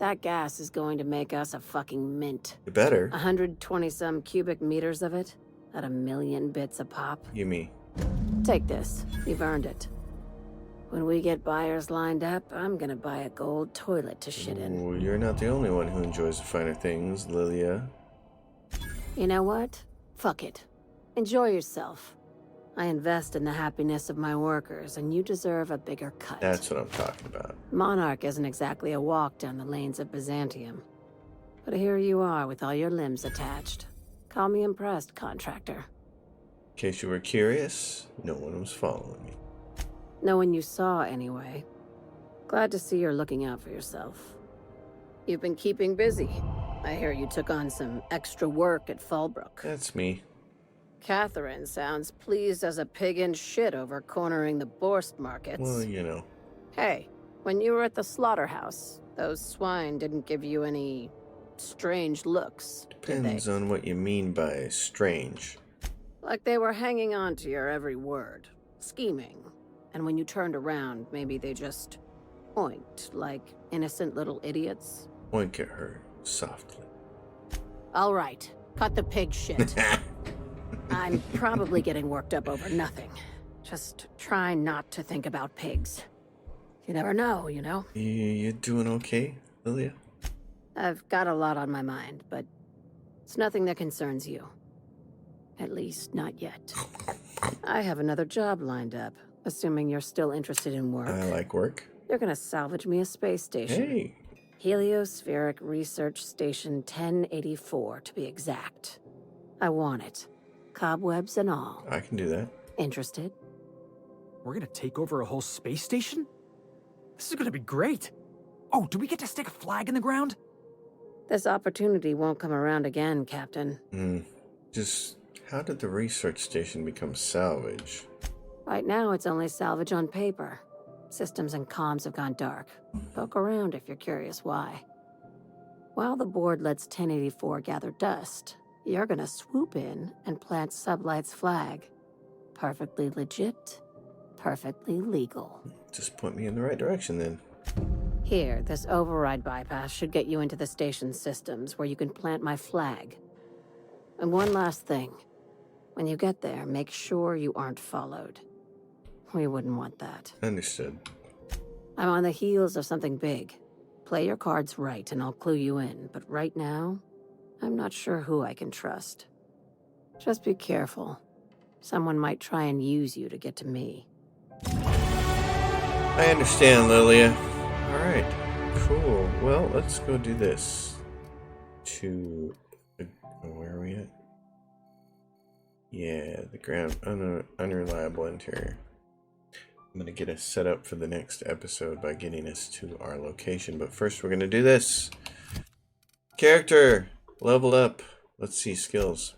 That gas is going to make us a fucking mint. You better. 120-some cubic meters of it, at 1 million bits a pop. You me. Take this. You've earned it. When we get buyers lined up, I'm gonna buy a gold toilet to shit in. Ooh, you're not the only one who enjoys the finer things, Lilia. You know what? Fuck it. Enjoy yourself. I invest in the happiness of my workers, and you deserve a bigger cut. That's what I'm talking about. Monarch isn't exactly a walk down the lanes of Byzantium. But here you are with all your limbs attached. Call me impressed, contractor. In case you were curious, no one was following me. No one you saw, anyway. Glad to see you're looking out for yourself. You've been keeping busy. I hear you took on some extra work at Fallbrook. That's me. Catherine sounds pleased as a pig in shit over cornering the Borst markets. Well, you know. Hey, when you were at the slaughterhouse, those swine didn't give you any strange looks, did they? Depends on what you mean by strange. Like they were hanging on to your every word, scheming. And when you turned around, maybe they just oinked like innocent little idiots. Oink at her softly. All right, cut the pig shit. I'm probably getting worked up over nothing. Just try not to think about pigs. You never know, you know? You doing okay, Lilia? I've got a lot on my mind, but it's nothing that concerns you. At least, not yet. I have another job lined up, assuming you're still interested in work. I like work. You're gonna salvage me a space station. Hey. Heliospheric Research Station 1084, to be exact. I want it. Cobwebs and all. I can do that. Interested? We're gonna take over a whole space station? This is gonna be great. Oh, do we get to stick a flag in the ground? This opportunity won't come around again, Captain. Just how did the research station become salvage? Right now, it's only salvage on paper. Systems and comms have gone dark. Poke around if you're curious why. While the board lets 1084 gather dust, you're gonna swoop in and plant Sublight's flag. Perfectly legit, perfectly legal. Just point me in the right direction then. Here, this override bypass should get you into the station's systems where you can plant my flag. And one last thing. When you get there, make sure you aren't followed. We wouldn't want that. Understood. I'm on the heels of something big. Play your cards right and I'll clue you in, but right now, I'm not sure who I can trust. Just be careful. Someone might try and use you to get to me. I understand, Lilia. Alright, cool. Well, let's go do this. Where are we at? Yeah, the ground unreliable interior. I'm gonna get us set up for the next episode by getting us to our location, but first we're gonna do this. Character leveled up. Let's see skills.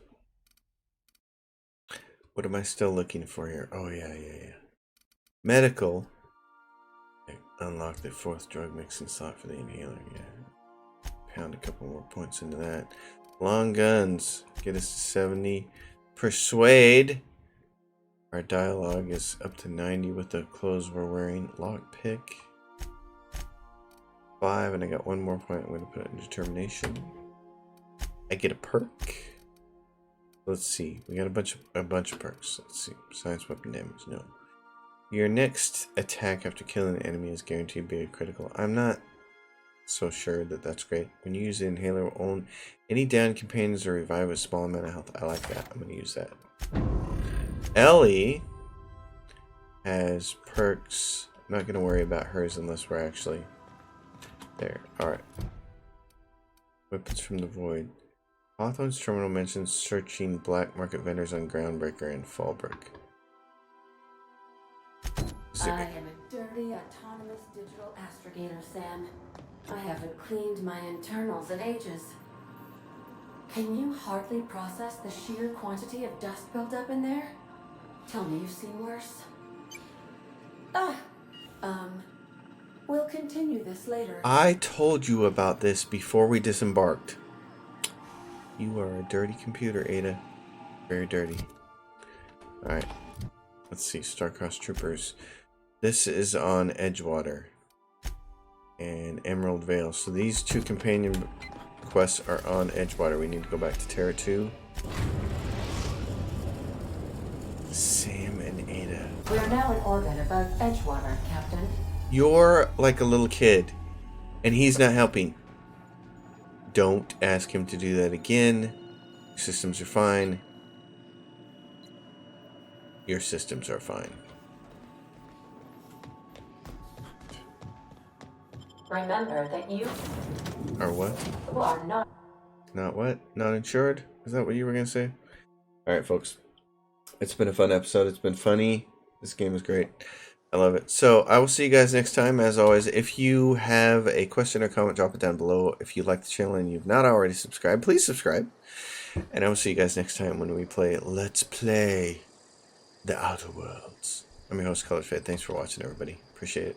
What am I still looking for here? Oh yeah. Medical. Unlock the 4th drug mixing slot for the inhaler. Yeah. Pound a couple more points into that. Long guns. Get us to 70. Persuade. Our dialogue is up to 90 with the clothes we're wearing. Lockpick. 5, and I got one more point. I'm going to put it in determination. I get a perk. Let's see. We got a bunch of perks. Let's see. Science weapon damage. No. Your next attack after killing an enemy is guaranteed to be a critical. I'm not so sure that that's great. When you use the inhaler, will own any downed companions or revive a small amount of health. I like that. I'm going to use that. Ellie has perks. I'm not going to worry about hers unless we're actually there. Alright. Weapons from the Void. Hawthorne's terminal mentions searching black market vendors on Groundbreaker and Fallbrook. I am a dirty, autonomous digital astrogator, Sam. I haven't cleaned my internals in ages. Can you hardly process the sheer quantity of dust built up in there? Tell me you've seen worse. We'll continue this later. I told you about this before we disembarked. You are a dirty computer, Ada. Very dirty. Alright. Let's see. Starcross Troopers. This is on Edgewater. and Emerald Vale. So these 2 companion quests are on Edgewater. We need to go back to Terra 2. Sam and Ada. We are now in orbit above Edgewater, Captain. You're like a little kid, and he's not helping. Don't ask him to do that again. Your systems are fine. Your systems are fine. Remember that you Are what? are not. Not what? Not insured? Is that what you were going to say? Alright, folks. It's been a fun episode. It's been funny. This game is great. I love it. So I will see you guys next time. As always, if you have a question or comment, drop it down below. If you like the channel and you've not already subscribed, please subscribe. And I will see you guys next time when we play Let's Play The Outer Worlds. I'm your host, Colored Fade. Thanks for watching, everybody. Appreciate it.